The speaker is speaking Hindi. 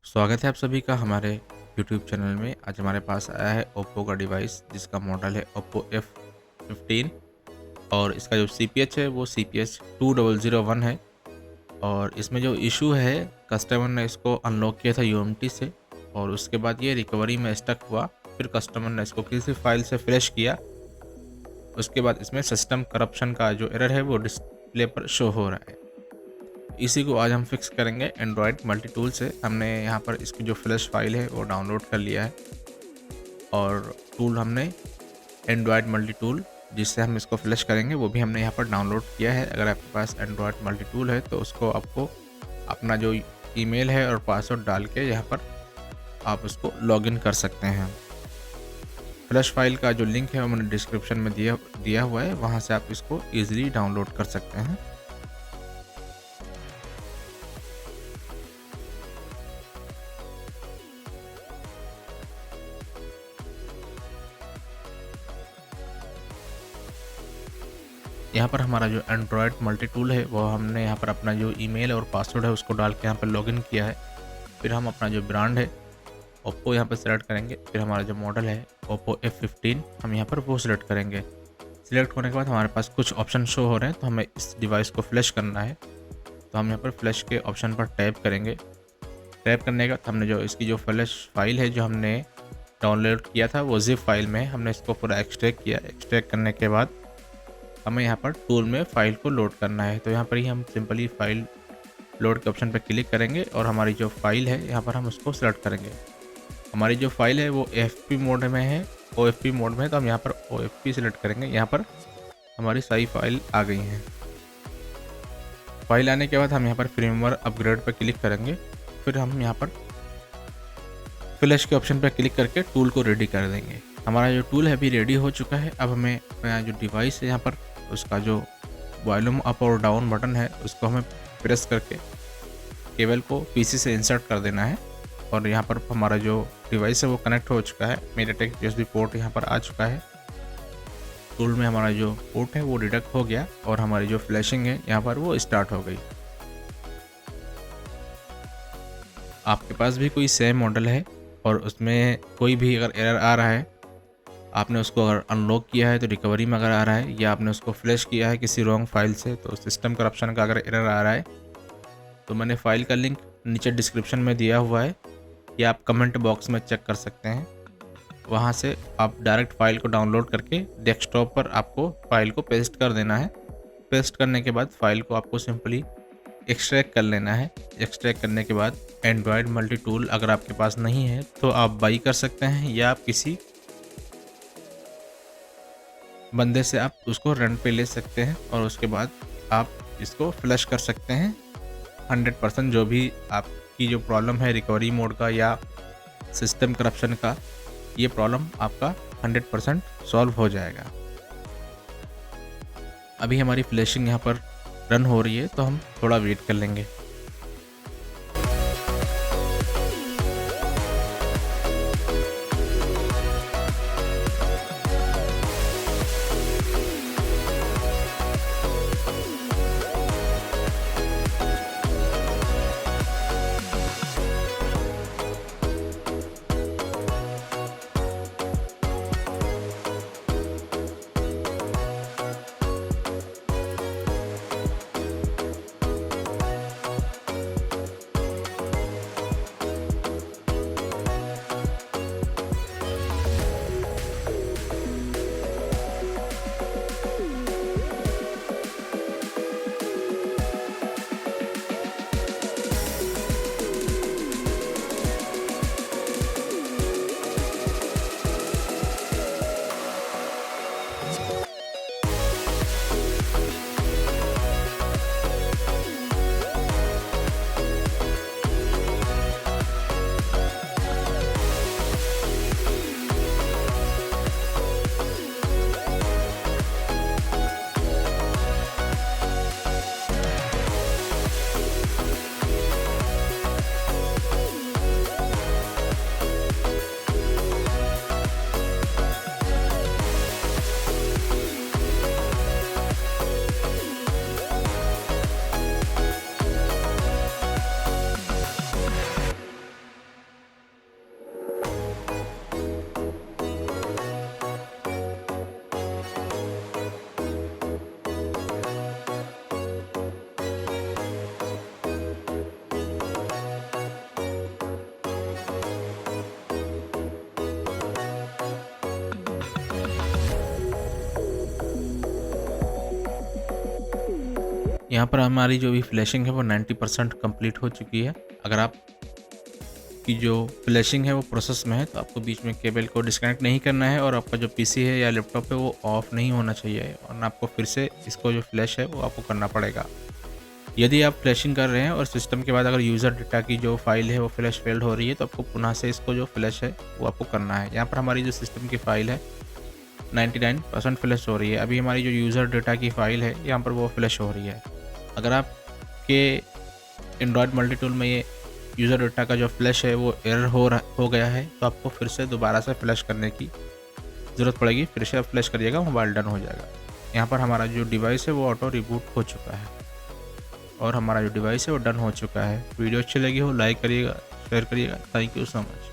स्वागत है आप सभी का हमारे YouTube चैनल में। आज हमारे पास आया है ओप्पो का डिवाइस जिसका मॉडल है ओप्पो F15 और इसका जो CPH है वो CPH 2001 है। और इसमें जो इशू है, कस्टमर ने इसको अनलॉक किया था UMT से और उसके बाद ये रिकवरी में स्टक हुआ। फिर कस्टमर ने इसको किसी फाइल से फ्लैश किया। उसके बाद इसमें सिस्टम करप्शन का जो एरर है वो डिस्प्ले पर शो हो रहा है। इसी को आज हम फिक्स करेंगे एंड्रॉयड मल्टी टूल से। हमने यहाँ पर इसकी जो फ्लैश फाइल है वो डाउनलोड कर लिया है और टूल हमने एंड्रॉयड मल्टी टूल जिससे हम इसको फ्लैश करेंगे वो भी हमने यहाँ पर डाउनलोड किया है। अगर आपके पास एंड्रॉयड मल्टी टूल है तो उसको आपको अपना जो ईमेल है और पासवर्ड डाल के यहाँ पर आप उसको लॉगिन कर सकते हैं। फ्लैश फाइल का जो लिंक है वो मैंने डिस्क्रिप्शन में दिया हुआ है, वहाँ से आप इसको ईजिली डाउनलोड कर सकते हैं। यहाँ पर हमारा जो एंड्रॉयड मल्टी टूल है वो हमने यहाँ पर अपना जो ईमेल और पासवर्ड है उसको डाल के यहाँ पर लॉगिन किया है। फिर हम अपना जो ब्रांड है ओप्पो यहाँ पर सेलेक्ट करेंगे। फिर हमारा जो मॉडल है ओप्पो F15 हम यहाँ पर वो सिलेक्ट करेंगे। सिलेक्ट होने के बाद हमारे पास कुछ ऑप्शन शो हो रहे हैं, तो हमें इस डिवाइस को फ्लैश करना है। तो हम यहाँ पर फ्लैश के ऑप्शन पर टैप करेंगे। टैप करने के बाद हमने जो इसकी जो फ्लैश फाइल है जो हमने डाउनलोड किया था वो जिप फाइल में हमने इसको पूरा एक्सट्रैक्ट किया। एक्सट्रैक्ट करने के बाद हमें यहाँ पर टूल में फ़ाइल को लोड करना है। तो यहाँ पर ही हम सिंपली फाइल लोड के ऑप्शन पर क्लिक करेंगे और हमारी जो फाइल है यहाँ पर हम उसको सेलेक्ट करेंगे। हमारी जो फाइल है वो AFP मोड में है, OFP मोड में है, तो हम यहाँ पर OFP सेलेक्ट करेंगे। यहाँ पर हमारी सारी फाइल आ गई हैं। फाइल आने के बाद हम यहाँ पर फर्मवेयर अपग्रेड पर क्लिक करेंगे। फिर हम यहाँ पर फ्लैश के ऑप्शन पर क्लिक करके टूल को रेडी कर देंगे। हमारा जो टूल है अभी रेडी हो चुका है। अब हमें अपना जो डिवाइस है यहाँ पर उसका जो वॉल्यूम अप और डाउन बटन है उसको हमें प्रेस करके केबल को PC से इंसर्ट कर देना है। और यहाँ पर हमारा जो डिवाइस है वो कनेक्ट हो चुका है। MediaTek USB पोर्ट यहाँ पर आ चुका है। टूल में हमारा जो पोर्ट है वो डिटेक्ट हो गया और हमारी जो फ्लैशिंग है यहाँ पर वो स्टार्ट हो गई। आपके पास भी कोई सेम मॉडल है और उसमें कोई भी अगर एरर आ रहा है, आपने उसको अगर अनलॉक किया है तो रिकवरी में अगर आ रहा है, या आपने उसको फ्लैश किया है किसी रॉन्ग फाइल से तो सिस्टम करप्शन का अगर एरर आ रहा है, तो मैंने फाइल का लिंक नीचे डिस्क्रिप्शन में दिया हुआ है या आप कमेंट बॉक्स में चेक कर सकते हैं। वहाँ से आप डायरेक्ट फाइल को डाउनलोड करके डेस्कटॉप पर आपको फाइल को पेस्ट कर देना है। पेस्ट करने के बाद फाइल को आपको सिंपली एक्सट्रैक्ट कर लेना है। एक्सट्रैक्ट करने के बाद एंड्रॉयड मल्टी टूल अगर आपके पास नहीं है तो आप बाई कर सकते हैं या आप किसी बंदे से आप उसको रेंट पे ले सकते हैं और उसके बाद आप इसको फ्लैश कर सकते हैं। 100% जो भी आपकी जो प्रॉब्लम है रिकवरी मोड का या सिस्टम करप्शन का, ये प्रॉब्लम आपका 100% सॉल्व हो जाएगा। अभी हमारी फ्लैशिंग यहाँ पर रन हो रही है तो हम थोड़ा वेट कर लेंगे। यहाँ पर हमारी जो भी फ्लैशिंग है वो 90% कंप्लीट हो चुकी है। अगर आप की जो फ्लैशिंग है वो प्रोसेस में है तो आपको बीच में केबल को डिस्कनेक्ट नहीं करना है और आपका जो पीसी है या लैपटॉप है वो ऑफ नहीं होना चाहिए, और आपको फिर से इसको जो फ्लैश है वो आपको करना पड़ेगा। यदि आप फ्लैशिंग कर रहे हैं और सिस्टम के बाद अगर यूज़र डेटा की जो फाइल है वो फ्लैश फेल्ड हो रही है तो आपको पुनः से इसको जो फ्लैश है वो आपको करना है। यहाँ पर हमारी जो सिस्टम की फ़ाइल है 99% फ्लैश हो रही है। अभी हमारी जो यूज़र डेटा की फ़ाइल है यहाँ पर वो फ्लैश हो रही है। अगर आपके एंड्रॉयड मल्टी टूल में ये यूज़र डेटा का जो फ्लैश है वो एरर हो गया है तो आपको फिर से दोबारा से फ्लैश करने की ज़रूरत पड़ेगी। फिर से आप फ्लैश करिएगा, मोबाइल डन हो जाएगा। यहाँ पर हमारा जो डिवाइस है वो ऑटो रिबूट हो चुका है और हमारा जो डिवाइस है वो डन हो चुका है। वीडियो अच्छी लगी हो लाइक करिएगा, शेयर करिएगा। Thank you so much.